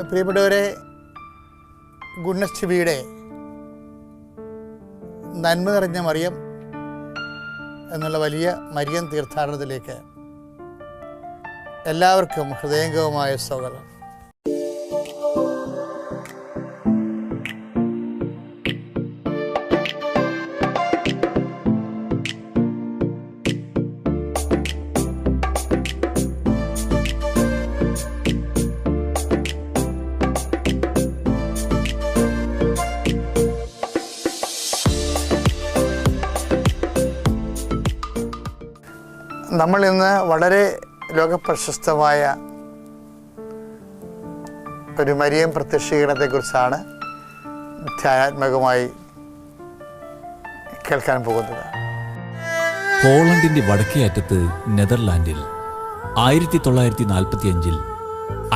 പ്രിയപ്പെട്ടവരെ, ഗുണശ്ചിവിയുടെ നന്മ നിറഞ്ഞ മറിയം എന്നുള്ള വലിയ മരിയൻ തീർത്ഥാടനത്തിലേക്ക് എല്ലാവർക്കും ഹൃദയംഗമമായ സ്വാഗതം. നമ്മൾ ഇന്ന് വളരെ ലോകപ്രശസ്തമായ ഒരു മരിയൻ പ്രത്യക്ഷീകരണത്തെക്കുറിച്ചാണ് ധ്യാനാത്മകമായി കേൾക്കാൻ പോകുന്നത്. പോളണ്ടിന്റെ വടക്കേ അറ്റത്ത് നെതർലാൻഡിൽ 1945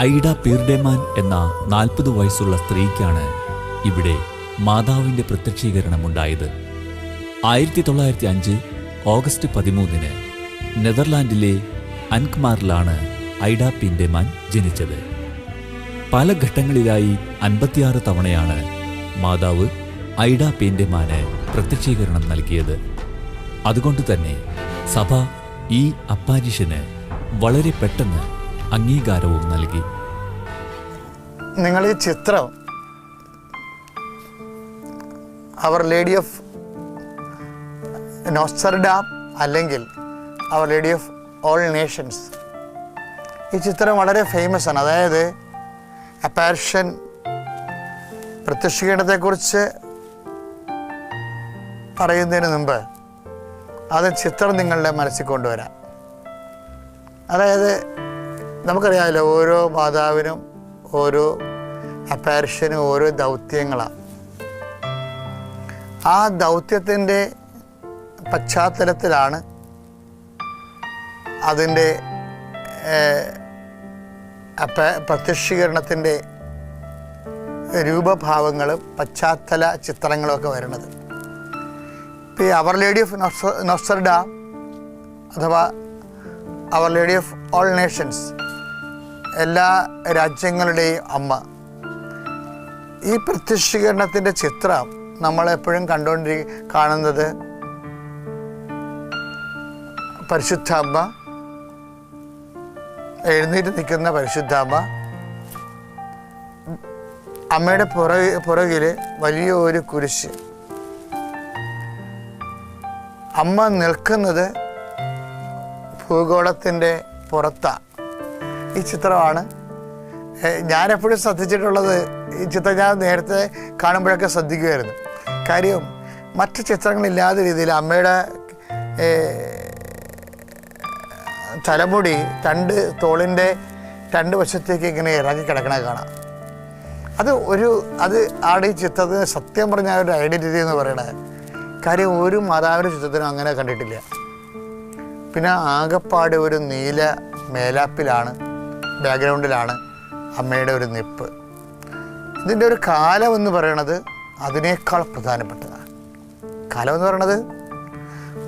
ഐഡ പീർഡെമാൻ എന്ന 40 വയസ്സുള്ള സ്ത്രീക്കാണ് ഇവിടെ മാതാവിന്റെ പ്രത്യക്ഷീകരണമുണ്ടായത്. 1905 ഓഗസ്റ്റ് 13 നെതർലാൻഡിലെ അൻക്മാറിലാണ് ഐഡ പീർഡെമാൻ ജനിച്ചത്. പല ഘട്ടങ്ങളിലായി 56 തവണയാണ് മാതാവ് ഐഡ പീർഡെമാന് പ്രത്യക്ഷീകരണം നൽകിയത്. അതുകൊണ്ട് തന്നെ സഭ ഈ അപ്പാരിഷന് വളരെ പെട്ടെന്ന് അംഗീകാരവും നൽകി. നിങ്ങൾ ഈ ചിത്രം അവർ ലേഡി ഓഫ് നോസ്റ്റർഡാം അല്ലെങ്കിൽ അവർ ലേഡി ഓഫ് ഓൾ നേഷൻസ്, ഈ ചിത്രം വളരെ ഫേമസ് ആണ്. അതായത് അപ്പാരിഷൻ പ്രത്യക്ഷീകരണത്തെക്കുറിച്ച് പറയുന്നതിന് മുമ്പ് അത് ചിത്രം നിങ്ങളുടെ മനസ്സിൽ കൊണ്ടുവരാം. അതായത് നമുക്കറിയാമല്ലോ, ഓരോ മാതാവിനും ഓരോ അപ്പാരിഷനും ഓരോ ദൗത്യങ്ങളാണ്. ആ ദൗത്യത്തിൻ്റെ പശ്ചാത്തലത്തിലാണ് അതിൻ്റെ പ്രത്യക്ഷീകരണത്തിൻ്റെ രൂപഭാവങ്ങളും പശ്ചാത്തല ചിത്രങ്ങളുമൊക്കെ വരുന്നത്. ഇപ്പോൾ ഈ അവർ ലേഡി ഓഫ് നോസ്റ്റർഡാം അഥവാ അവർ ലേഡി ഓഫ് ഓൾ നേഷൻസ്, എല്ലാ രാജ്യങ്ങളുടെയും അമ്മ, ഈ പ്രത്യക്ഷീകരണത്തിൻ്റെ ചിത്രം നമ്മളെപ്പോഴും കാണുന്നത് പരിശുദ്ധാമ്മ, എഴുന്നേറ്റ് നിൽക്കുന്ന പരിശുദ്ധാമ്മ, അമ്മയുടെ പുറകിൽ വലിയ ഒരു കുരിശ്, അമ്മ നിൽക്കുന്നത് ഭൂഗോളത്തിൻ്റെ പുറത്താണ്. ഈ ചിത്രമാണ് ഞാനെപ്പോഴും ശ്രദ്ധിച്ചിട്ടുള്ളത്. ഈ ചിത്രം ഞാൻ നേരത്തെ കാണുമ്പോഴൊക്കെ ശ്രദ്ധിക്കുമായിരുന്നു. കാര്യം മറ്റ് ചിത്രങ്ങളില്ലാത്ത രീതിയിൽ അമ്മയുടെ തലമുടി തോളിൻ്റെ 2 വശത്തേക്ക് ഇങ്ങനെ ഇറങ്ങി കിടക്കണ കാണാം. അത് ആടെ ഈ ചിത്രത്തിന് സത്യം പറഞ്ഞാൽ ഒരു ഐഡൻറ്റിറ്റി എന്ന് പറയണത്. കാര്യം ഒരു മാതാവിൻ്റെ ചിത്രത്തിനും അങ്ങനെ കണ്ടിട്ടില്ല. പിന്നെ ആകപ്പാട് ഒരു നീല മേലാപ്പിലാണ്, ബാക്ക്ഗ്രൗണ്ടിലാണ് അമ്മയുടെ ഒരു നിപ്പ്. ഇതിൻ്റെ ഒരു കാലം എന്ന് പറയണത് അതിനേക്കാൾ പ്രധാനപ്പെട്ടതാണ്. കാലം എന്ന് പറയണത്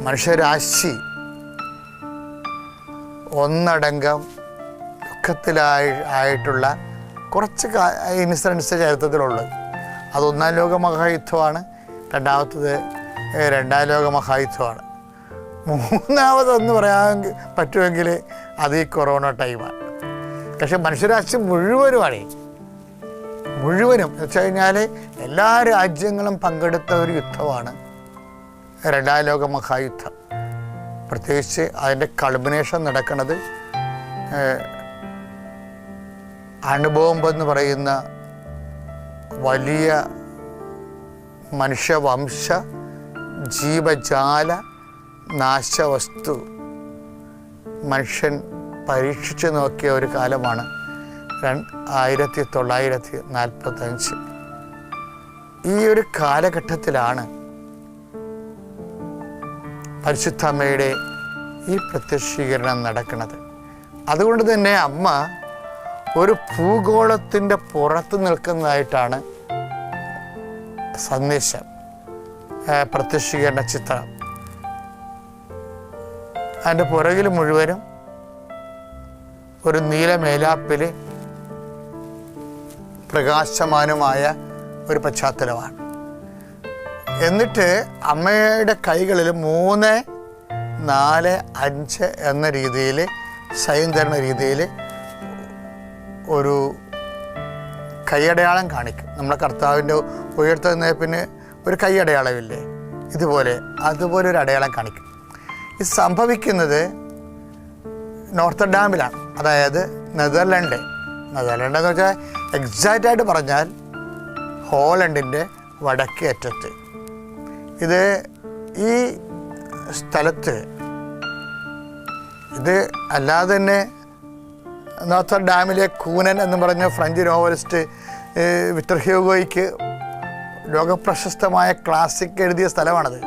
മനുഷ്യരാശി ഒന്നടങ്കം ദുഃഖത്തിലായിട്ടുള്ള കുറച്ച് ഇൻസിഡൻസ് ചരിത്രത്തിലുള്ളത്. അത് 1-ാം ലോക മഹായുദ്ധമാണ്, രണ്ടാമത്തത് 2-ാം ലോക മഹായുദ്ധമാണ്, മൂന്നാമതെന്ന് പറയാൻ പറ്റുമെങ്കിൽ അത് ഈ കൊറോണ ടൈമാണ്. പക്ഷെ മനുഷ്യരാശി മുഴുവനുമാണ്, മുഴുവനും എന്ന് വെച്ച് കഴിഞ്ഞാൽ എല്ലാ രാജ്യങ്ങളും പങ്കെടുത്ത ഒരു യുദ്ധമാണ് 2-ാം ലോക മഹായുദ്ധം. പ്രത്യേകിച്ച് അതിൻ്റെ കൾമിനേഷൻ നടക്കുന്നത് അണുബോംബെന്ന് പറയുന്ന വലിയ മനുഷ്യവംശ ജീവജാല നാശവസ്തു മനുഷ്യൻ പരീക്ഷിച്ചു നോക്കിയ ഒരു കാലമാണ് 1945. ഈ ഒരു കാലഘട്ടത്തിലാണ് പരിശുദ്ധമ്മയുടെ ഈ പ്രത്യക്ഷീകരണം നടക്കുന്നത്. അതുകൊണ്ട് തന്നെ അമ്മ ഒരു ഭൂഗോളത്തിൻ്റെ പുറത്ത് നിൽക്കുന്നതായിട്ടാണ് സന്ദേശം പ്രത്യക്ഷീകരണ ചിത്രം. അതിൻ്റെ പുറകിൽ മുഴുവനും ഒരു നീല മേലാപ്പിൽ പ്രകാശമാനമായ ഒരു പശ്ചാത്തലമാണ്. എന്നിട്ട് അമ്മയുടെ കൈകളിൽ 3, 4, 5 എന്ന രീതിയിൽ സൈൻ തരുന്ന രീതിയിൽ ഒരു കൈയടയാളം കാണിക്കും. നമ്മുടെ കർത്താവിൻ്റെ ഉയർത്തെഴുന്നേൽപ്പിന് ഒരു കൈയടയാളമില്ലേ, അതുപോലെ ഒരു അടയാളം കാണിക്കും. ഇത് സംഭവിക്കുന്നത് നോർത്തർഡാമിലാണ്, അതായത് നെതർലൻഡ് എന്ന് വെച്ചാൽ എക്സാക്റ്റായിട്ട് പറഞ്ഞാൽ ഹോളണ്ടിൻ്റെ വടക്കേ അറ്റത്ത്. ഇത് ഈ സ്ഥലത്ത് ഇത് അല്ലാതെ തന്നെ നോർത്തർഡാമിലെ കൂനൻ എന്ന് പറഞ്ഞ ഫ്രഞ്ച് നോവലിസ്റ്റ് വിക്ടർ ഹ്യൂഗോയ്ക്ക് ലോകപ്രശസ്തമായ ക്ലാസിക് എഴുതിയ സ്ഥലമാണത്.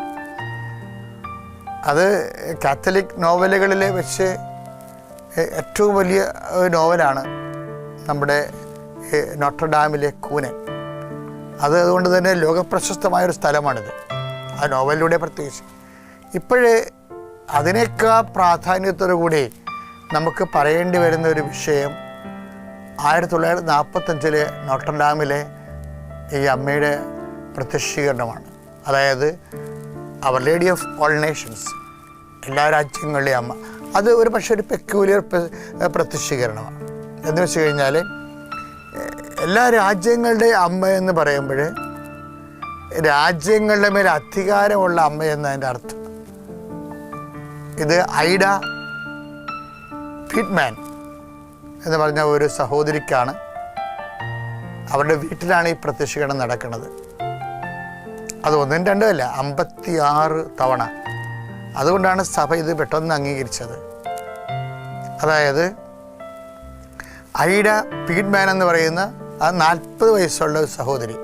അത് കാത്തലിക് നോവലുകളിൽ വെച്ച് ഏറ്റവും വലിയ നോവലാണ് നമ്മുടെ നോർട്ടർഡാമിലെ കൂനൻ. അതുകൊണ്ട് തന്നെ ലോകപ്രശസ്തമായൊരു സ്ഥലമാണിത്, ആ നോവലിലൂടെ പ്രത്യേകിച്ച്. ഇപ്പോഴേ അതിനേക്കാൾ പ്രാധാന്യത്തോടു കൂടി നമുക്ക് പറയേണ്ടി വരുന്ന ഒരു വിഷയം 1945 നോർട്ടർഡാമിലെ ഈ അമ്മയുടെ പ്രത്യക്ഷീകരണമാണ്. അതായത് our lady of all Nations, എല്ലാ രാജ്യങ്ങളുടെയും അമ്മ. അത് ഒരു പക്ഷേ ഒരു പെക്യൂലിയർ പ്രത്യക്ഷീകരണമാണ്. എന്ന് വെച്ച് കഴിഞ്ഞാൽ എല്ലാ രാജ്യങ്ങളുടെയും അമ്മ എന്ന് പറയുമ്പോൾ രാജ്യങ്ങളുടെ മേൽ അധികാരമുള്ള അമ്മ എന്നതിൻ്റെ അർത്ഥം. ഇത് ഐഡ ഫീറ്റ്മാൻ എന്ന് പറഞ്ഞ ഒരു സഹോദരിക്കാണ്, അവരുടെ വീട്ടിലാണ് ഈ പ്രത്യക്ഷീകരണം നടക്കുന്നത്. അത് 1, 2 അല്ല, 56 തവണ. അതുകൊണ്ടാണ് സഭ ഇത് പെട്ടെന്ന് അംഗീകരിച്ചത്. അതായത് ഐഡ ഫീറ്റ്മാൻ എന്ന് പറയുന്ന ആ 40 വയസ്സുള്ള ഒരു സഹോദരി.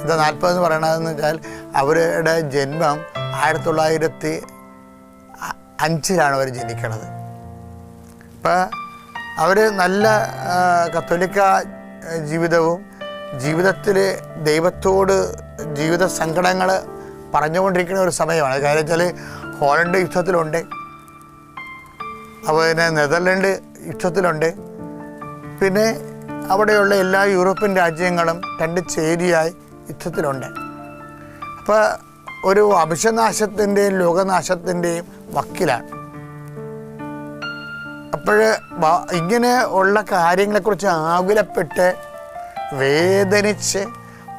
ഇത് 40 എന്ന് പറയണതെന്ന് വെച്ചാൽ അവരുടെ ജന്മം 1905 അവർ ജനിക്കണത്. അപ്പം അവർ നല്ല കത്തോലിക്ക ജീവിതവും ജീവിതത്തിൽ ദൈവത്തോട് ജീവിത സങ്കടങ്ങൾ പറഞ്ഞുകൊണ്ടിരിക്കുന്ന ഒരു സമയമാണ്. കാര്യം വെച്ചാൽ ഹോളണ്ട് യുദ്ധത്തിലുണ്ട്, അതുപോലെ തന്നെ നെതർലൻഡ് യുദ്ധത്തിലുണ്ട്, പിന്നെ അവിടെയുള്ള എല്ലാ യൂറോപ്യൻ രാജ്യങ്ങളും 2 ചേരിയായി യുദ്ധത്തിലുണ്ട്. അപ്പോൾ ഒരു വംശനാശത്തിൻ്റെയും ലോകനാശത്തിൻ്റെയും വക്കിലാണ്. അപ്പോൾ ഇങ്ങനെ ഉള്ള കാര്യങ്ങളെക്കുറിച്ച് ആകുലപ്പെട്ട് വേദനിച്ച്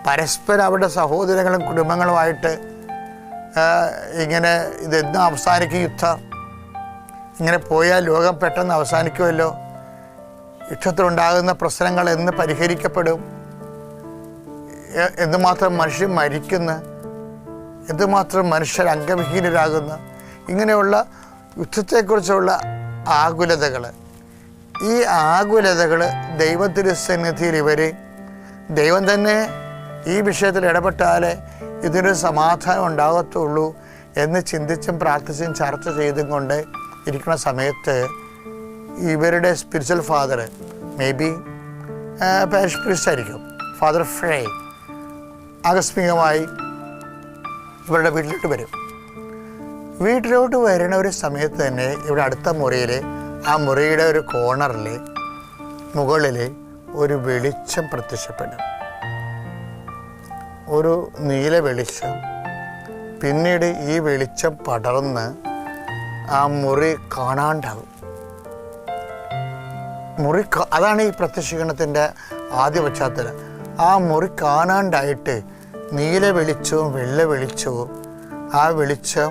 പരസ്പരം അവരുടെ സഹോദരങ്ങളും കുടുംബങ്ങളുമായിട്ട് ഇങ്ങനെ ഇതെന്നും അവസാനിക്കും, യുദ്ധം ഇങ്ങനെ പോയാൽ ലോകം പെട്ടെന്ന് അവസാനിക്കുമല്ലോ, യുദ്ധത്തിലുണ്ടാകുന്ന പ്രശ്നങ്ങൾ എന്ന് പരിഹരിക്കപ്പെടും, എന്തുമാത്രം മനുഷ്യൻ മരിക്കുന്നു, എന്തുമാത്രം മനുഷ്യർ അംഗവിഹീനരാകുന്നു, ഇങ്ങനെയുള്ള യുദ്ധത്തെക്കുറിച്ചുള്ള ആകുലതകൾ. ഈ ആകുലതകൾ ദൈവത്തിരുസന്നിധിയിൽ ദൈവം തന്നെ ഈ വിഷയത്തിൽ ഇടപെട്ടാലേ ഇതിനൊരു സമാധാനം ഉണ്ടാകത്തുള്ളൂ എന്ന് ചിന്തിച്ചും പ്രാർത്ഥിച്ചും ചർച്ച ചെയ്തും കൊണ്ട് ഇരിക്കുന്ന സമയത്ത് ഇവരുടെ spiritual father, may be parish priest ആയിരിക്കും, ഫാദർ ഫ്രേ, ആകസ്മികമായി ഇവരുടെ വീട്ടിലോട്ട് വരുന്ന ഒരു സമയത്ത് തന്നെ ഇവിടെ അടുത്ത മുറിയിൽ, ആ മുറിയുടെ ഒരു കോർണറിൽ മുകളിൽ ഒരു വെളിച്ചം പ്രത്യക്ഷപ്പെടും, ഒരു നീല വെളിച്ചം. പിന്നീട് ഈ വെളിച്ചം പടർന്ന് ആ മുറി കാണാണ്ടാകും. അതാണ് ഈ പ്രത്യക്ഷീകരണത്തിൻ്റെ ആദ്യ പശ്ചാത്തലം. ആ മുറി കാണാണ്ടായിട്ട് നീല വെളിച്ചവും വെള്ള വെളിച്ചവും ആ വെളിച്ചം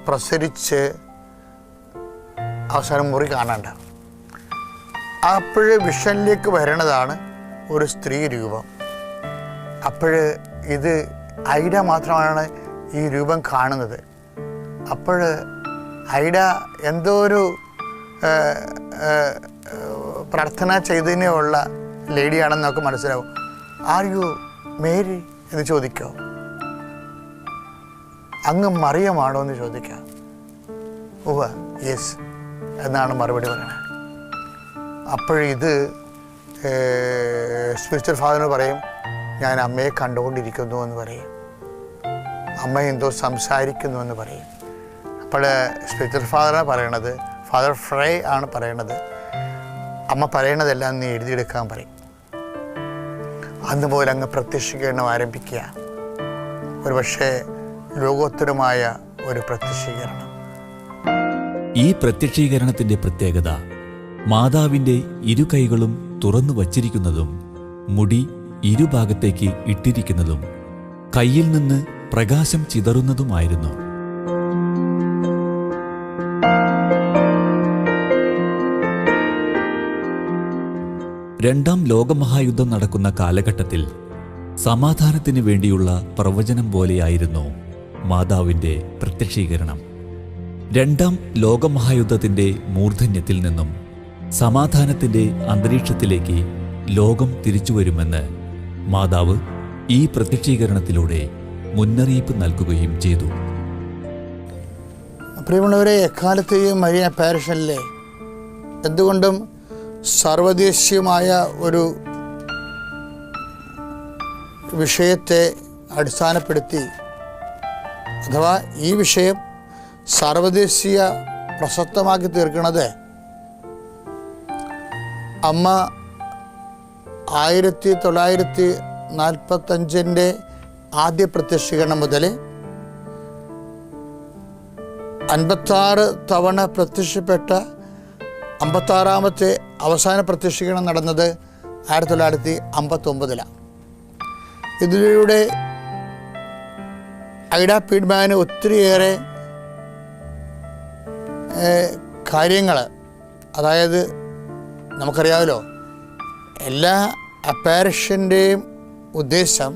പ്രസരിച്ച് അവസാനം മുറി കാണാണ്ടാകും. അപ്പോഴ് വിഷനിലേക്ക് വരണതാണ് ഒരു സ്ത്രീ രൂപം. അപ്പോൾ ഇത് ഐഡ മാത്രമാണ് ഈ രൂപം കാണുന്നത്. അപ്പോൾ ഐഡ എന്തോ ഒരു പ്രാർത്ഥന ചൈതന്യമുള്ള ലേഡിയാണെന്ന് നമുക്ക് മനസ്സിലാവും. ആർ യു മേരി എന്ന് ചോദിക്കോ, അങ്ങ് മറിയമാണോ എന്ന് ചോദിക്കാം. ഉവ്വ, യെസ് എന്നാണ് മറുപടി പറയുന്നത്. അപ്പോഴിത് സ്പിരിച്വൽ ഫാദറിന് പറയും, ഞാൻ അമ്മയെ കണ്ടുകൊണ്ടിരിക്കുന്നു എന്ന് പറയും, അമ്മ എന്തോ സംസാരിക്കുന്നു എന്ന് പറയും. അപ്പോൾ സ്പിരിച്വൽ ഫാദറാണ് പറയണത്, ഫാദർ ഫ്രൈ ആണ് പറയണത്, അമ്മ പറയണതെല്ലാം നീ എഴുതിയെടുക്കാൻ പറയും. അന്ന് മുതൽ അങ്ങ് പ്രത്യക്ഷീകരണം ആരംഭിക്കുക. ഒരുപക്ഷെ ലോകോത്തരമായ ഒരു പ്രത്യക്ഷീകരണം. ഈ പ്രത്യക്ഷീകരണത്തിന്റെ പ്രത്യേകത മാതാവിന്റെ ഇരു കൈകളും തുറന്നു വച്ചിരിക്കുന്നതും മുടി ഇരുഭാഗത്തേക്ക് ഇട്ടിരിക്കുന്നതും കയ്യിൽ നിന്ന് പ്രകാശം ചിതറുന്നതുമായിരുന്നു. രണ്ടാം ലോകമഹായുദ്ധം നടക്കുന്ന കാലഘട്ടത്തിൽ സമാധാനത്തിന് വേണ്ടിയുള്ള പ്രവചനം പോലെയായിരുന്നു മാതാവിന്റെ പ്രത്യക്ഷീകരണം. രണ്ടാം ലോകമഹായുദ്ധത്തിന്റെ മൂർധന്യത്തിൽ നിന്നും സമാധാനത്തിന്റെ അന്തരീക്ഷത്തിലേക്ക് ലോകം തിരിച്ചുവരുമെന്ന് മാതാവ് ഈ പ്രത്യക്ഷീകരണത്തിലൂടെ മുന്നറിയിപ്പ് നൽകുകയും ചെയ്തു. പ്രിയമുള്ളവരെ, എക്കാലത്തെയും മരിയ പാരിഷനിലെ എന്തുകൊണ്ടും സർവദേശീയമായ ഒരു വിഷയത്തെ അടിസ്ഥാനപ്പെടുത്തി, അഥവാ ഈ വിഷയം സർവദേശീയ പ്രസക്തമാക്കി തീർക്കുന്നത് അമ്മ 1945 ആദ്യ പ്രത്യക്ഷീകരണം മുതൽ 56 തവണ പ്രത്യക്ഷപ്പെട്ട 56ാമത്തെ അവസാന പ്രത്യക്ഷീകരണം നടന്നത് 1959. ഇതിലൂടെ ഐഡാ പീഡ്മാന് ഒത്തിരിയേറെ കാര്യങ്ങൾ, അതായത് നമുക്കറിയാമല്ലോ, എല്ലാ അപ്പാരിഷൻ്റെയും ഉദ്ദേശം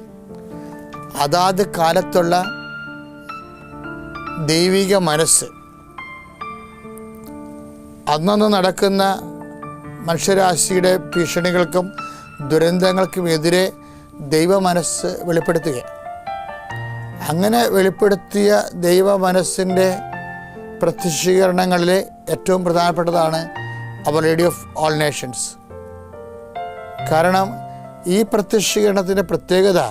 അതാത് കാലത്തുള്ള ദൈവിക മനസ്സ്, അന്നന്ന് നടക്കുന്ന മനുഷ്യരാശിയുടെ ഭീഷണികൾക്കും ദുരന്തങ്ങൾക്കുമെതിരെ ദൈവ മനസ്സ് വെളിപ്പെടുത്തുക. അങ്ങനെ വെളിപ്പെടുത്തിയ ദൈവ മനസ്സിൻ്റെ പ്രത്യക്ഷീകരണങ്ങളിലെ ഏറ്റവും പ്രധാനപ്പെട്ടതാണ് അവർ ലേഡി ഓഫ് ഓൾ നേഷൻസ്. കാരണം ഈ പ്രത്യക്ഷീകരണത്തിൻ്റെ പ്രത്യേകത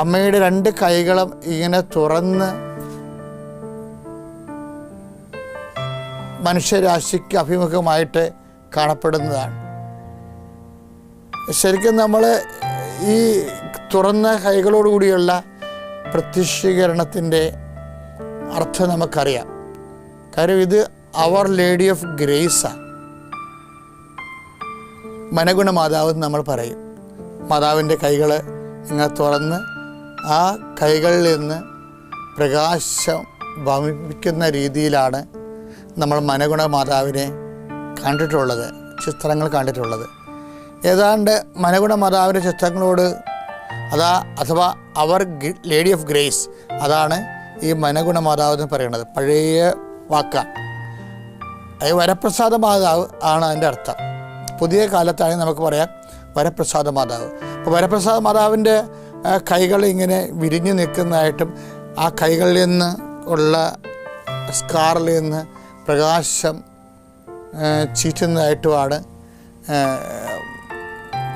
അമ്മയുടെ 2 കൈകളും ഇങ്ങനെ തുറന്ന് മനുഷ്യരാശിക്ക് അഭിമുഖമായിട്ട് കാണപ്പെടുന്നതാണ്. ശരിക്കും നമ്മൾ ഈ തുറന്ന കൈകളോടുകൂടിയുള്ള പ്രത്യക്ഷീകരണത്തിൻ്റെ അർത്ഥം നമുക്കറിയാം. കാര്യം ഇത് അവർ ലേഡി ഓഫ് ഗ്രേസാണ്. മനഗുണ മാതാവ് നമ്മൾ പറയും. മാതാവിൻ്റെ കൈകൾ ഇങ്ങനെ തുറന്ന് ആ കൈകളിൽ നിന്ന് പ്രകാശം വമിക്കുന്ന രീതിയിലാണ് നമ്മൾ മനഗുണ മാതാവിനെ കണ്ടിട്ടുള്ളത്, ചിത്രങ്ങൾ കണ്ടിട്ടുള്ളത്. ഏതാണ്ട് മനഗുണ മാതാവിൻ്റെ ചിത്രങ്ങളോട് അഥവാ അവർ ലേഡി ഓഫ് ഗ്രേസ്, അതാണ് ഈ മനഗുണ മാതാവ് എന്ന് പറയുന്നത്. പഴയ വാക്കാണ്. അത് വരപ്രസാദ മാതാവ് ആണ് അതിൻ്റെ അർത്ഥം. പുതിയ കാലത്താണെങ്കിൽ നമുക്ക് പറയാം വരപ്രസാദ മാതാവ്. അപ്പോൾ വരപ്രസാദ മാതാവിൻ്റെ കൈകൾ ഇങ്ങനെ വിരിഞ്ഞു നിൽക്കുന്നതായിട്ടും ആ കൈകളിൽ നിന്ന് ഉള്ള സ്കാറിൽ നിന്ന് പ്രകാശം ചീറ്റുന്നതായിട്ടുമാണ്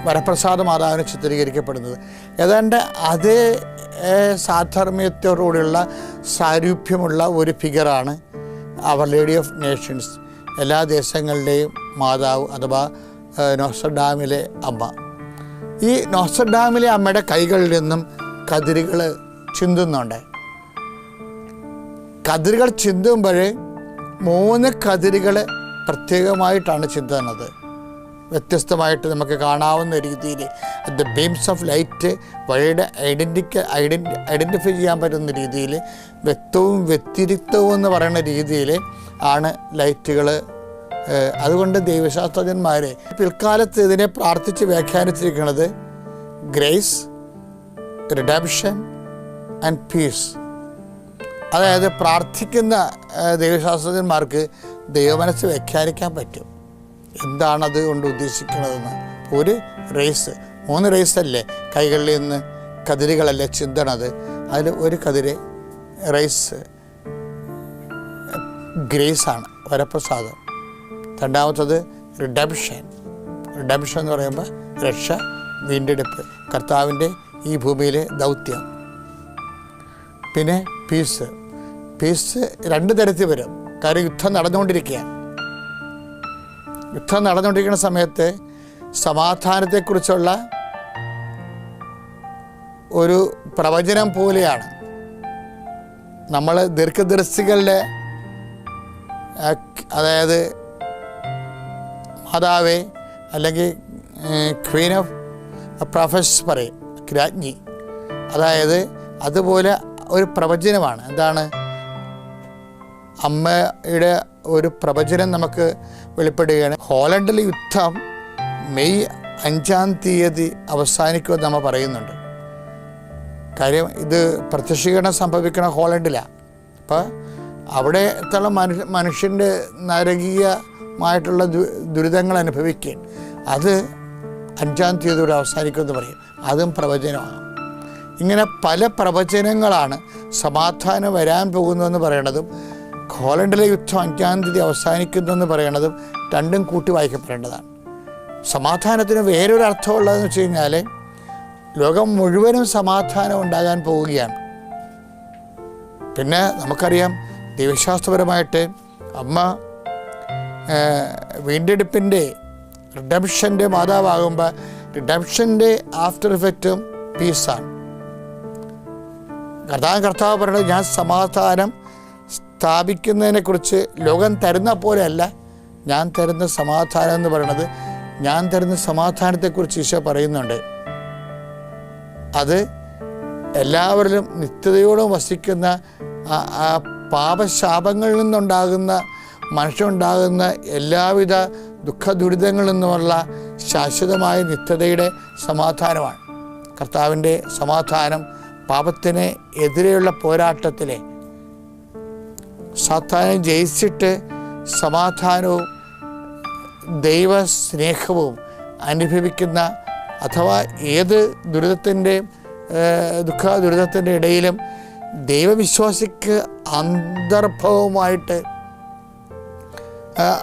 വരപ്രസാദ മാതാവിനെ ചിത്രീകരിക്കപ്പെടുന്നത്. ഏതാണ്ട് അതേ സാധർമ്മ്യത്തോടുകൂടിയുള്ള സാരൂപ്യമുള്ള ഒരു ഫിഗറാണ് അവർ ലേഡി ഓഫ് നേഷൻസ്, എല്ലാ ദേശങ്ങളുടെയും മാതാവ് അഥവാ നോസ്ട്രഡാമിലെ അമ്മ. ഈ നോസ്ട്രഡാമിലെ അമ്മയുടെ കൈകളിൽ നിന്നും കതിരുകൾ ചിന്തുന്നുണ്ട്. കതിരുകൾ ചിന്തുമ്പോൾ 3 കതിരുകൾ പ്രത്യേകമായിട്ടാണ് ചിന്തുന്നത്. വ്യത്യസ്തമായിട്ട് നമുക്ക് കാണാവുന്ന രീതിയിൽ ദ ബീംസ് ഓഫ് ലൈറ്റ് വഴിയുടെ ഐഡൻറ്റിഫൈ ചെയ്യാൻ പറ്റുന്ന രീതിയിൽ വ്യക്തവും വ്യതിരിക്തവും എന്ന് പറയുന്ന രീതിയിൽ ആണ് ലൈറ്റുകൾ. അതുകൊണ്ട് ദൈവശാസ്ത്രജ്ഞന്മാർ പിൽക്കാലത്ത് ഇതിനെ പ്രാർത്ഥിച്ച് വ്യാഖ്യാനിച്ചിരിക്കുന്നത് ഗ്രേസ്, റിഡംപ്ഷൻ ആൻഡ് പീസ്. അതായത് പ്രാർത്ഥിക്കുന്ന ദൈവശാസ്ത്രജ്ഞന്മാർക്ക് ദൈവമനസ്സ് വ്യാഖ്യാനിക്കാൻ പറ്റും എന്താണത് കൊണ്ട് ഉദ്ദേശിക്കുന്നതെന്ന്. ഒരു റേസ്, 3 റേസല്ലേ കൈകളിൽ നിന്ന് കതിരുകളല്ലേ ചിന്തണത്. അതിൽ ഒരു കതിര് റേസ് ഗ്രേസാണ്, വരപ്രസാദം. രണ്ടാമത്തത് റിഡംപ്ഷൻ എന്ന് പറയുമ്പോൾ രക്ഷ, വീണ്ടെടുപ്പ്, കർത്താവിൻ്റെ ഈ ഭൂമിയിലെ ദൗത്യം. പിന്നെ പീസ് 2 തരത്തിൽ വരും. കാര്യം യുദ്ധം നടന്നുകൊണ്ടിരിക്കുന്ന സമയത്ത് സമാധാനത്തെക്കുറിച്ചുള്ള ഒരു പ്രവചനം പോലെയാണ്. നമ്മൾ ദീർഘദർശികളുടെ അതായത് മാതാവേ അല്ലെങ്കിൽ ക്വീൻ ഓഫ് പ്രൊഫസ് പറയും, രാജ്ഞി. അതായത് അതുപോലെ ഒരു പ്രവചനമാണ്. എന്താണ്? അമ്മയുടെ ഒരു പ്രവചനം നമുക്ക് വെളിപ്പെടുകയാണ്. ഹോളണ്ടിലെ യുദ്ധം മെയ് 5 അവസാനിക്കുമെന്ന് നമ്മൾ പറയുന്നുണ്ട്. കാര്യം ഇത് പ്രത്യക്ഷീകരണം സംഭവിക്കണ ഹോളണ്ടിലാണ്. അപ്പോൾ അവിടെ എത്തുള്ള മനുഷ്യൻ്റെ നരകീയമായിട്ടുള്ള ദുരിതങ്ങൾ അനുഭവിക്കുകയും അത് 5 അവസാനിക്കുമെന്ന് പറയും. അതും പ്രവചനമാണ്. ഇങ്ങനെ പല പ്രവചനങ്ങളാണ് സമാധാനം വരാൻ പോകുന്നുവെന്ന് പറയണതും ഹോളണ്ടിലെ യുദ്ധം 5 അവസാനിക്കുന്നെന്ന് പറയണതും രണ്ടും കൂട്ടി വായിക്കപ്പെടേണ്ടതാണ്. സമാധാനത്തിന് വേറൊരു അർത്ഥമുള്ളതെന്ന് വെച്ച് കഴിഞ്ഞാൽ ലോകം മുഴുവനും സമാധാനം ഉണ്ടാകാൻ പോവുകയാണ്. പിന്നെ നമുക്കറിയാം ദൈവശാസ്ത്രപരമായിട്ട് അമ്മ വീണ്ടെടുപ്പിൻ്റെ റിഡംഷൻ്റെ മാതാവാകുമ്പോൾ റിഡംഷൻ്റെ ആഫ്റ്റർ ഇഫക്റ്റും പീസാണ്. കർത്താവ് പറയുന്നത് ഞാൻ സമാധാനം സ്ഥാപിക്കുന്നതിനെക്കുറിച്ച് ലോകം തരുന്ന പോലെയല്ല ഞാൻ തരുന്ന സമാധാനം എന്ന് പറയുന്നത്. ഞാൻ തരുന്ന സമാധാനത്തെക്കുറിച്ച് ഈശോ പറയുന്നുണ്ട്. അത് എല്ലാവരിലും നിത്യതയോടും വസിക്കുന്ന ആ പാപശാപങ്ങളിൽ നിന്നുണ്ടാകുന്ന മനുഷ്യനുണ്ടാകുന്ന എല്ലാവിധ ദുഃഖ ദുരിതങ്ങളിൽ നിന്നുമുള്ള ശാശ്വതമായ നിത്യതയുടെ സമാധാനമാണ്. കർത്താവിൻ്റെ സമാധാനം പാപത്തിന് എതിരെയുള്ള പോരാട്ടത്തിലെ സാത്താനെ ജയിച്ചിട്ട് സമാധാനവും ദൈവസ്നേഹവും അനുഭവിക്കുന്ന അഥവാ ഏത് ദുഃഖ ദുരിതത്തിൻ്റെ ഇടയിലും ദൈവവിശ്വാസിക്ക് അന്തർഭവമായിട്ട്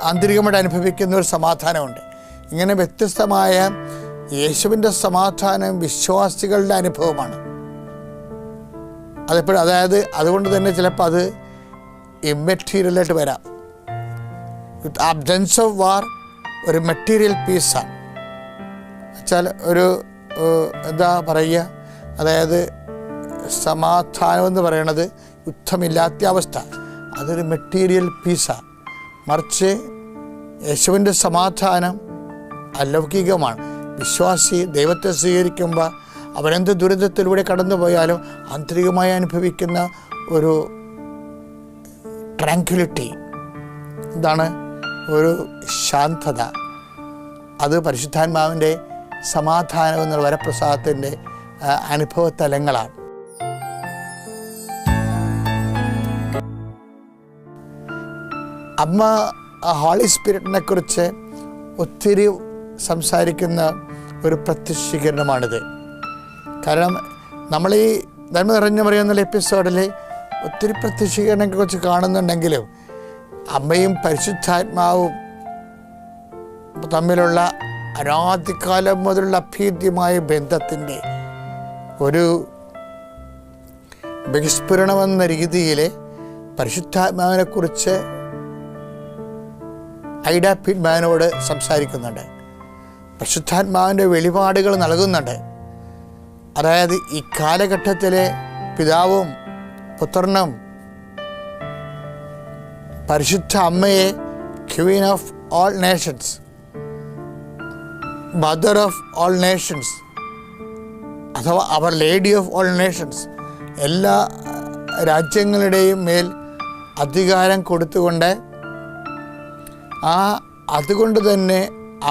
ആന്തരികമായിട്ട് അനുഭവിക്കുന്ന ഒരു സമാധാനമുണ്ട്. ഇങ്ങനെ വ്യത്യസ്തമായ യേശുവിൻ്റെ സമാധാനം വിശ്വാസികളുടെ അനുഭവമാണ്. അതെപ്പോഴും അതായത് അതുകൊണ്ട് തന്നെ ചിലപ്പോൾ അത് ഇമ്മെറ്റീരിയലായിട്ട് വരാം. വിത്ത് ആബ്സെൻസ് ഓഫ് വാർ ഒരു മെറ്റീരിയൽ പീസാണ്. വെച്ചാൽ ഒരു എന്താ പറയുക, അതായത് സമാധാനം എന്ന് പറയണത് യുദ്ധമില്ലാത്ത അവസ്ഥ, അതൊരു മെറ്റീരിയൽ പീസാണ്. മറിച്ച് യേശുവിൻ്റെ സമാധാനം അലൗകികമാണ്. വിശ്വാസി ദൈവത്തെ സ്വീകരിക്കുമ്പോൾ അവനെന്ത് ദുരിതത്തിലൂടെ കടന്നു പോയാലും ആന്തരികമായി അനുഭവിക്കുന്ന ഒരു ട്രാങ്ക്വിലിറ്റി, എന്താണ്, ഒരു ശാന്തത, അത് പരിശുദ്ധാത്മാവിൻ്റെ സമാധാനം എന്നുള്ള വരപ്രസാദത്തിൻ്റെ അനുഭവ തലങ്ങളാണ്. അമ്മ ഹോളി സ്പിരിറ്റിനെ കുറിച്ച് ഒത്തിരി സംസാരിക്കുന്ന ഒരു പ്രത്യക്ഷീകരണമാണിത്. കാരണം നമ്മൾ ഈ നന്മ നിറഞ്ഞ മറിയുന്ന എപ്പിസോഡിൽ ഒത്തിരി പ്രത്യക്ഷീകരണങ്ങളെക്കുറിച്ച് കാണുന്നുണ്ടെങ്കിലും അമ്മയും പരിശുദ്ധാത്മാവും തമ്മിലുള്ള അനാദികാലം മുതലുള്ള അഭേദ്യമായ ബന്ധത്തിൻ്റെ ഒരു ബഹിസ്ഫുരണമെന്ന രീതിയിൽ പരിശുദ്ധാത്മാവിനെക്കുറിച്ച് ഐഡ പിറ്റ്മാനോട് സംസാരിക്കുന്നുണ്ട്. പരിശുദ്ധാത്മാവിൻ്റെ വെളിപാടുകൾ നൽകുന്നുണ്ട്. അതായത് ഈ കാലഘട്ടത്തിലെ പിതാവും പുത്രനും പരിശുദ്ധ അമ്മയെ Queen of all Nations, mother of all Nations അഥവാ അവർ ലേഡി ഓഫ് ഓൾ നേഷൻസ്, എല്ലാ രാജ്യങ്ങളുടെയും മേൽ അധികാരം കൊടുത്തുകൊണ്ട് അതുകൊണ്ട് തന്നെ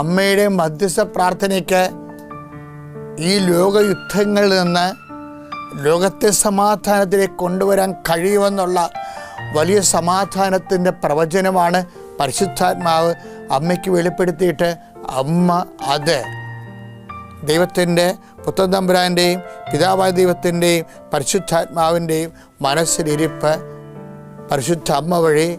അമ്മയുടെ മധ്യസ്ഥ പ്രാർത്ഥനയ്ക്ക് ഈ ലോകയുദ്ധങ്ങളിൽ നിന്ന് ലോകത്തെ സമാധാനത്തിലേക്ക് കൊണ്ടുവരാൻ കഴിയുമെന്നുള്ള വലിയ സമാധാനത്തിൻ്റെ പ്രവചനമാണ് പരിശുദ്ധാത്മാവ് അമ്മയ്ക്ക് വെളിപ്പെടുത്തിയിട്ട് അമ്മ അത് ദൈവത്തിൻ്റെ പുത്രൻ തമ്പുരാൻ്റെയും പിതാവായ ദൈവത്തിൻ്റെയും പരിശുദ്ധാത്മാവിൻ്റെയും മനസ്സിലിരിപ്പ് പരിശുദ്ധ അമ്മ വഴി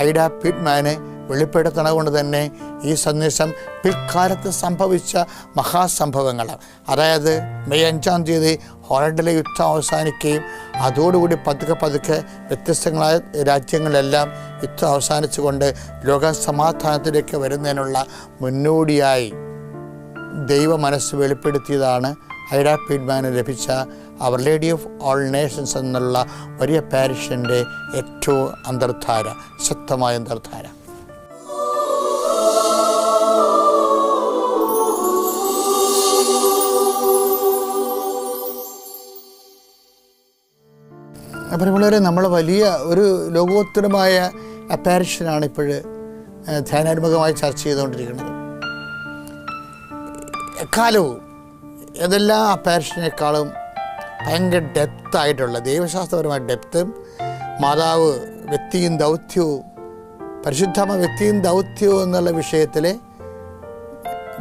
ഐഡ പിറ്റ്മാനെ വെളിപ്പെടുത്തണ കൊണ്ട് തന്നെ ഈ സന്ദേശം പിൽക്കാലത്ത് സംഭവിച്ച മഹാസംഭവങ്ങളാണ്. അതായത് മെയ് 5 ഹോളണ്ടിലെ യുദ്ധം അവസാനിക്കുകയും അതോടുകൂടി പതുക്കെ വ്യത്യസ്തങ്ങളായ രാജ്യങ്ങളിലെല്ലാം യുദ്ധം അവസാനിച്ചുകൊണ്ട് ലോക സമാധാനത്തിലേക്ക് വരുന്നതിനുള്ള മുന്നോടിയായി ദൈവ മനസ്സ് വെളിപ്പെടുത്തിയതാണ് ഐഡ പീഡ്മാന് ലഭിച്ച അവർ ലേഡി ഓഫ് ഓൾ നേഷൻസ് എന്നുള്ള വലിയ പാരിഷിൻ്റെ ഏറ്റവും അന്തർധാര, ശക്തമായ അന്തർധാര. അപ്പം വളരെ നമ്മൾ വലിയ ഒരു ലോകോത്തരമായ അപ്പാരിഷനാണ് ഇപ്പോൾ ധ്യാനാത്മകമായി ചർച്ച ചെയ്തുകൊണ്ടിരിക്കുന്നത്. എക്കാലവും ഏതെല്ലാം അപ്പാരിഷനേക്കാളും ഭയങ്കര ഡെപ്തായിട്ടുള്ള ദൈവശാസ്ത്രപരമായ ഡെപ്തും മാതാവ് വ്യക്തിയും ദൗത്യവും പരിശുദ്ധമ വ്യക്തിയും ദൗത്യവും എന്നുള്ള വിഷയത്തിൽ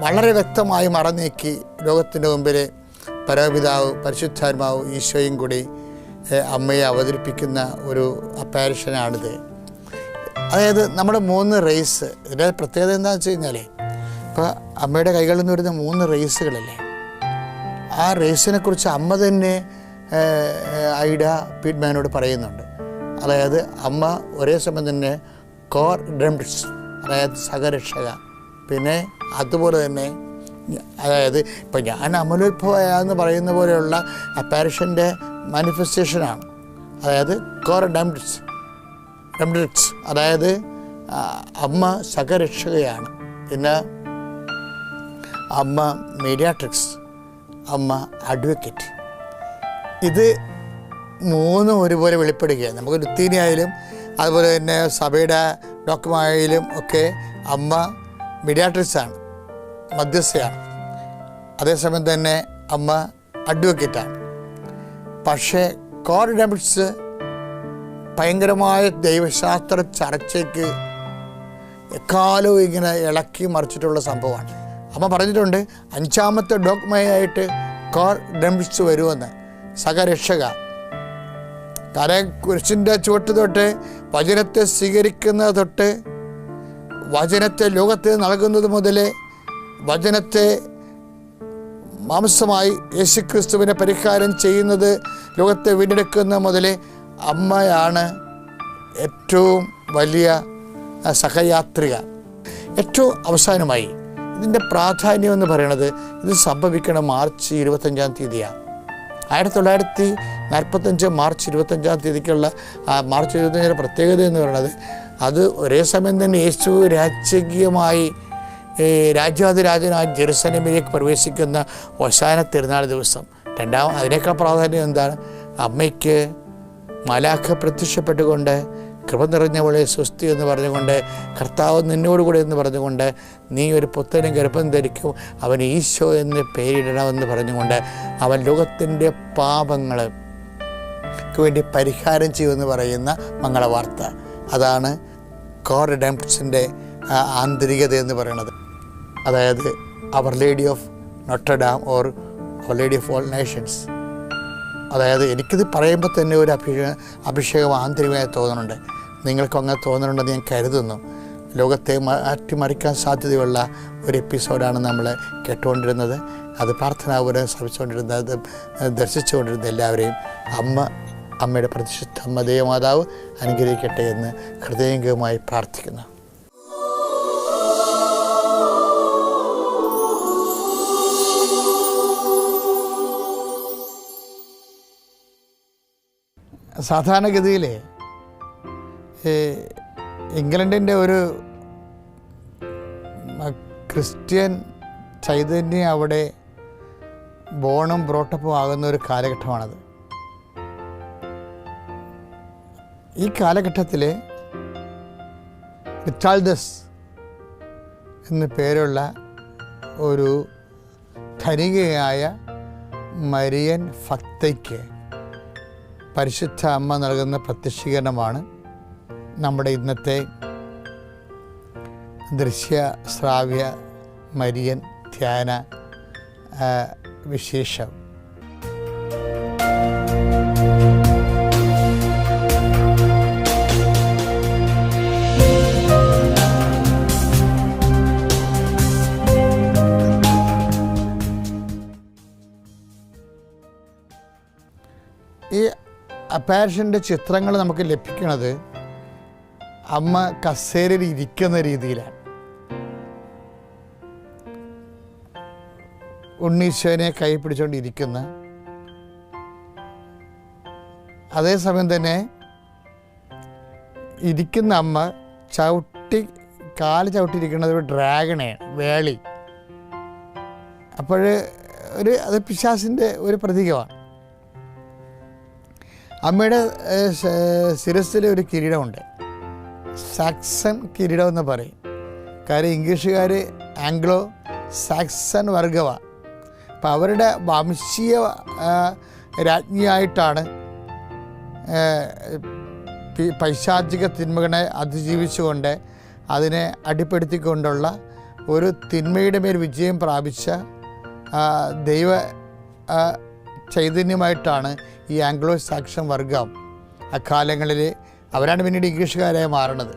വളരെ വ്യക്തമായി മറന്നേക്കി ലോകത്തിൻ്റെ മുമ്പിൽ പരമപിതാവ് പരിശുദ്ധാത്മാവ് ഈശോയും കൂടി അമ്മയെ അവതരിപ്പിക്കുന്ന ഒരു അപ്പാരിഷനാണിത്. അതായത് നമ്മുടെ 3 റേസ്. ഇതിൻ്റെ പ്രത്യേകത എന്താണെന്ന് വെച്ച് കഴിഞ്ഞാൽ ഇപ്പോൾ അമ്മയുടെ കൈകളിൽ നിന്ന് വരുന്ന 3 റേസുകളല്ലേ, ആ റേസിനെക്കുറിച്ച് അമ്മ തന്നെ ഐഡ പീഡ്മാനോട് പറയുന്നുണ്ട്. അതായത് അമ്മ ഒരേ സമയം തന്നെ കോർ ഡ്രംസ്, അതായത് സഹരക്ഷക, പിന്നെ അതുപോലെ തന്നെ അതായത് ഇപ്പം ഞാൻ അമലോത്ഭവയാന്ന് പറയുന്ന പോലെയുള്ള അപ്പാരിഷൻ്റെ മാനിഫെസ്റ്റേഷനാണ്. അതായത് കോർ ഡംഡ്രിക്സ്, അതായത് അമ്മ സഹരക്ഷകയാണ്, പിന്നെ അമ്മ മീഡിയാട്രിക്സ്, അമ്മ അഡ്വക്കേറ്റ്. ഇത് 3 ഒരുപോലെ വെളിപ്പെടുകയാണ്. നമുക്ക് ലുത്തീനിയായാലും അതുപോലെ തന്നെ സഭയുടെ ഡോക്യുമായാലും ഒക്കെ അമ്മ മീഡിയാട്രിക്സാണ്, മധ്യസ്ഥയാണ്. അതേസമയം തന്നെ അമ്മ അഡ്വക്കേറ്റാണ്. പക്ഷേ കോർ ഡംഡ്രിക്സ് ഭയങ്കരമായ ദൈവശാസ്ത്ര ചർച്ചയ്ക്ക് എക്കാലവും ഇങ്ങനെ ഇളക്കി മറിച്ചിട്ടുള്ള സംഭവമാണ്. അമ്മ പറഞ്ഞിട്ടുണ്ട് 5ാമത്തെ ഡോഗ്മയായിട്ട് കോർ ഡംഡ്രിക്സ് വരുമെന്ന്, സഹരക്ഷക. കാരണം കുരിശിൻ്റെ ചുവട്ട് തൊട്ട് വചനത്തെ സ്വീകരിക്കുന്നത് തൊട്ട് വചനത്തെ ലോകത്തിന് നൽകുന്നത് മുതൽ വചനത്തെ മാംസമായി യേശുക്രിസ്തുവിനെ പരിഹാരം ചെയ്യുന്നത്, ലോകത്തെ വീണ്ടെടുക്കുന്ന മുതൽ അമ്മയാണ് ഏറ്റവും വലിയ സഹയാത്രിക. ഏറ്റവും അവസാനമായി ഇതിൻ്റെ പ്രാധാന്യം എന്ന് പറയുന്നത് ഇത് സംഭവിക്കണം മാർച്ച് 25-ാം തീയതിയാണ്. 1945 മാർച്ച് 25-ാം തീയതിക്കുള്ള മാർച്ച് 25 പ്രത്യേകത എന്ന് പറയുന്നത് അത് ഒരേ സമയം തന്നെ യേശു രാജകീയമായി രാജാതിരാജനായി ജെറുസലേമിലേക്ക് പ്രവേശിക്കുന്ന ഓശാന തിരുനാൾ ദിവസം. അതിനേക്കാൾ പ്രാധാന്യം എന്താണ്? അമ്മയ്ക്ക് മാലാഖ പ്രത്യക്ഷപ്പെട്ടുകൊണ്ട് കൃപ നിറഞ്ഞവളെ സ്വസ്തി എന്ന് പറഞ്ഞുകൊണ്ട്, കർത്താവ് നിന്നോടുകൂടെ എന്ന് പറഞ്ഞുകൊണ്ട്, നീ ഒരു പുത്രനും ഗർഭം ധരിക്കും, അവൻ ഈശോ എന്ന് പേരിടണമെന്ന് പറഞ്ഞുകൊണ്ട് അവൻ ലോകത്തിൻ്റെ പാപങ്ങൾക്ക് വേണ്ടി പരിഹാരം ചെയ്യുമെന്ന് പറയുന്ന മംഗളവാർത്ത. അതാണ് കോർ റിഡംപ്ഷൻ്റെ ആന്തരികത എന്ന് പറയുന്നത്. അതായത് our lady of Notre Dame or our lady of all nations. അതായത് എനിക്കിത് പറയുമ്പോൾ തന്നെ ഒരു അഭിഷേകം ആന്തരികമായി തോന്നുന്നുണ്ട്. നിങ്ങൾക്കും അങ്ങനെ തോന്നുന്നുണ്ടെന്ന് ഞാൻ കരുതുന്നു. ലോകത്തെ മാറ്റിമറിക്കാൻ സാധ്യതയുള്ള ഒരു എപ്പിസോഡാണ് നമ്മൾ കേട്ടുകൊണ്ടിരുന്നത്. അത് പ്രാർത്ഥനാപൂർവ്വം ശ്രമിച്ചുകൊണ്ടിരുന്നത്, ദർശിച്ചുകൊണ്ടിരുന്ന എല്ലാവരെയും അമ്മയുടെ പ്രതിഷ്ഠിത അമ്മ ദേവമാതാവ് അനുഗ്രഹിക്കട്ടെ എന്ന് ഹൃദയംഗമായി പ്രാർത്ഥിക്കുന്നു. സാധാരണഗതിയിൽ ഇംഗ്ലണ്ടിൻ്റെ ഒരു ക്രിസ്ത്യൻ ചൈതന്യം അവിടെ ബോണും ബ്രോട്ടപ്പും ആകുന്ന ഒരു കാലഘട്ടമാണത്. ഈ കാലഘട്ടത്തിൽ റിച്ചാൾഡസ് എന്നു പേരുള്ള ഒരു ധനികയായ മരിയൻ ഭക്തയ്ക്ക് പരിശുദ്ധ അമ്മ നൽകുന്ന പ്രത്യക്ഷീകരണമാണ് നമ്മുടെ ഇന്നത്തെ ദൃശ്യ ശ്രാവ്യ മരിയൻ ധ്യാന വിശേഷം. ഈ അപ്പാരിഷൻ്റെ ചിത്രങ്ങൾ നമുക്ക് ലഭിക്കുന്നത് അമ്മ കസേരയിൽ ഇരിക്കുന്ന രീതിയിലാണ്. ഉണ്ണീശോനെ കൈ പിടിച്ചുകൊണ്ടിരിക്കുന്ന, അതേസമയം തന്നെ ഇരിക്കുന്ന അമ്മ കാല് ചവിട്ടിയിരിക്കുന്നത് ഒരു ഡ്രാഗണയാണ്, വേളി. അപ്പോൾ അത് പിശാസിൻ്റെ ഒരു പ്രതീകമാണ്. അമ്മയുടെ ശിരസ്സിൽ ഒരു കിരീടമുണ്ട്, സാക്സൺ കിരീടം എന്ന് പറയും. കാര്യം ഇംഗ്ലീഷുകാർ ആംഗ്ലോ സാക്സൺ വർഗമാണ്. അപ്പം അവരുടെ വംശീയ രാജ്ഞിയായിട്ടാണ് പൈശാചിക തിന്മകളെ അതിജീവിച്ചുകൊണ്ട് അതിനെ അടിപ്പെടുത്തിക്കൊണ്ടുള്ള ഒരു തിന്മയുടെ മേൽ വിജയം പ്രാപിച്ച ദൈവ ചൈതന്യമായിട്ടാണ് ഈ ആംഗ്ലോ സാക്സൺ വർഗം അക്കാലങ്ങളിൽ, അവരാണ് പിന്നീട് ഇംഗ്ലീഷുകാരായി മാറുന്നത്.